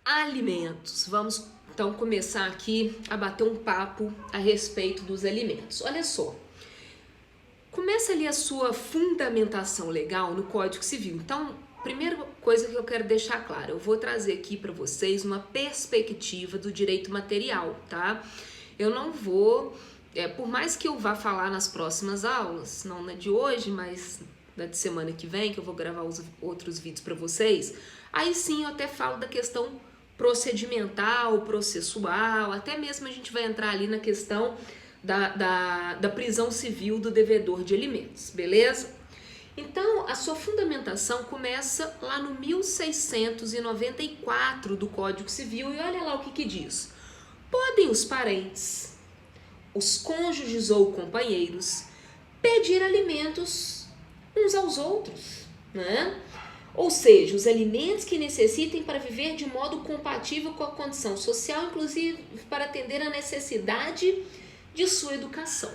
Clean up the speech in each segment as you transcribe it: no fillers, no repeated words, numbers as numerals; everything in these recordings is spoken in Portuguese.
Alimentos. Vamos então começar aqui a bater um papo a respeito dos alimentos. Olha só, começa ali a sua fundamentação legal no Código Civil. Então, primeira coisa que eu quero deixar claro, eu vou trazer aqui para vocês uma perspectiva do direito material, tá? Eu não vou, por mais que eu vá falar nas próximas aulas, não na de hoje, mas na de semana que vem, que eu vou gravar os outros vídeos para vocês, aí sim eu até falo da questão procedimental, processual, até mesmo a gente vai entrar ali na questão da prisão civil do devedor de alimentos, beleza? Então, a sua fundamentação começa lá no 1694 do Código Civil e olha lá o que diz. Podem os parentes, os cônjuges ou companheiros pedir alimentos uns aos outros, né? Ou seja, os alimentos que necessitem para viver de modo compatível com a condição social, inclusive para atender a necessidade de sua educação.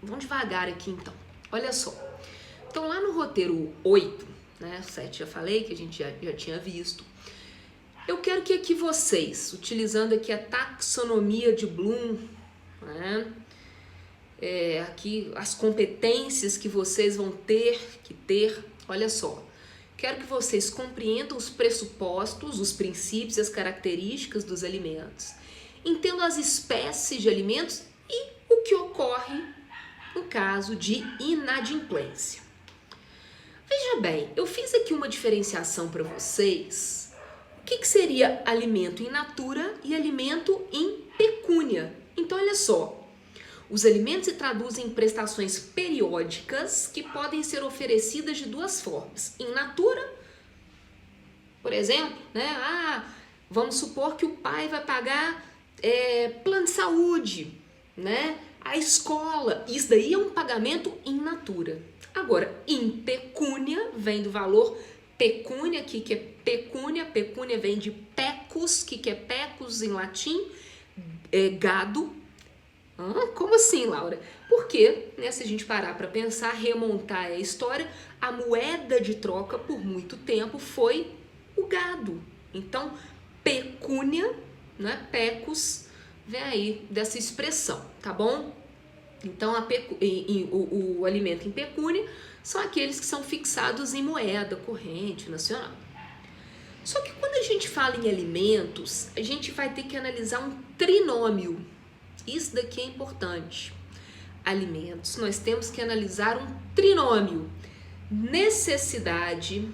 Vamos devagar aqui então. Olha só. Então lá no roteiro 8, né, 7 já falei que a gente já tinha visto. Eu quero que aqui vocês, utilizando aqui a taxonomia de Bloom, né, aqui as competências que vocês vão ter que ter, olha só. Quero que vocês compreendam os pressupostos, os princípios e as características dos alimentos. Entendam as espécies de alimentos e o que ocorre no caso de inadimplência. Veja bem, eu fiz aqui uma diferenciação para vocês. O que seria alimento in natura e alimento in pecúnia? Então, olha só. Os alimentos se traduzem em prestações periódicas que podem ser oferecidas de duas formas. In natura, por exemplo, né? Vamos supor que o pai vai pagar plano de saúde, né? A escola, isso daí é um pagamento in natura. Agora, in pecúnia vem do valor pecúnia, que é pecúnia, pecúnia vem de pecus, que é pecus em latim, gado. Como assim, Laura? Porque, né, se a gente parar para pensar, remontar a história, a moeda de troca por muito tempo foi o gado. Então, pecúnia, né, pecus, vem aí dessa expressão, tá bom? Então, o alimento em pecúnia são aqueles que são fixados em moeda corrente nacional. Só que quando a gente fala em alimentos, a gente vai ter que analisar um trinômio. Isso daqui é importante. Alimentos, nós temos que analisar um trinômio. Necessidade,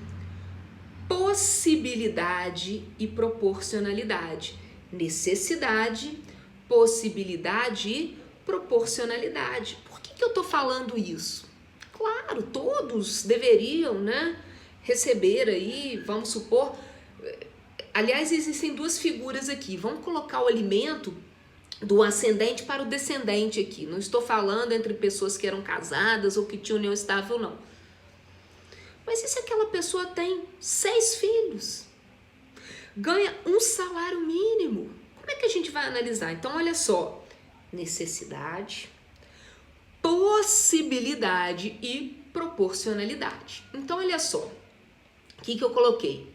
possibilidade e proporcionalidade. Necessidade, possibilidade e proporcionalidade. Por que eu estou falando isso? Claro, todos deveriam, né, receber aí, vamos supor... Aliás, existem duas figuras aqui. Vamos colocar o alimento do ascendente para o descendente aqui. Não estou falando entre pessoas que eram casadas ou que tinham união estável, não. Mas e se aquela pessoa tem 6 filhos? Ganha um salário mínimo? Como é que a gente vai analisar? Então, olha só. Necessidade, possibilidade e proporcionalidade. Então, olha só. O que eu coloquei?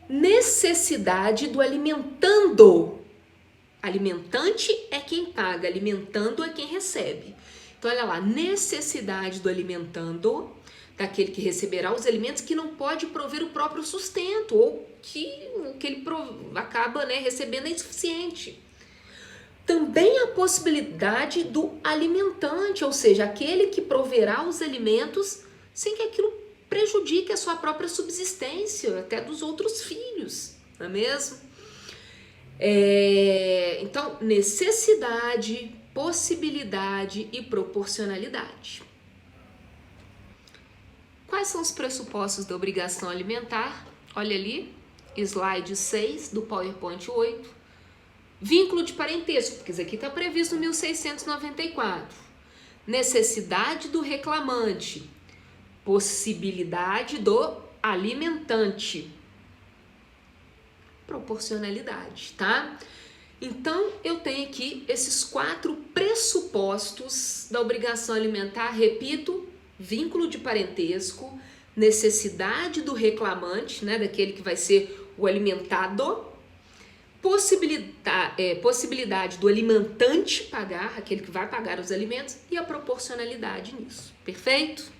Necessidade do alimentando. Alimentante é quem paga, alimentando é quem recebe. Então, olha lá, necessidade do alimentando, daquele que receberá os alimentos que não pode prover o próprio sustento, ou que ele acaba, né, recebendo é insuficiente. Também a possibilidade do alimentante, ou seja, aquele que proverá os alimentos sem que aquilo prejudique a sua própria subsistência, até dos outros filhos, não é mesmo? Então, necessidade, possibilidade e proporcionalidade. Quais são os pressupostos da obrigação alimentar? Olha ali, slide 6 do PowerPoint 8. Vínculo de parentesco, porque isso aqui está previsto no 1694. Necessidade do reclamante. Possibilidade do alimentante. Proporcionalidade, tá? Então, eu tenho aqui esses 4 pressupostos da obrigação alimentar, repito, vínculo de parentesco, necessidade do reclamante, né, daquele que vai ser o alimentado, possibilidade do alimentante pagar, aquele que vai pagar os alimentos, e a proporcionalidade nisso. Perfeito?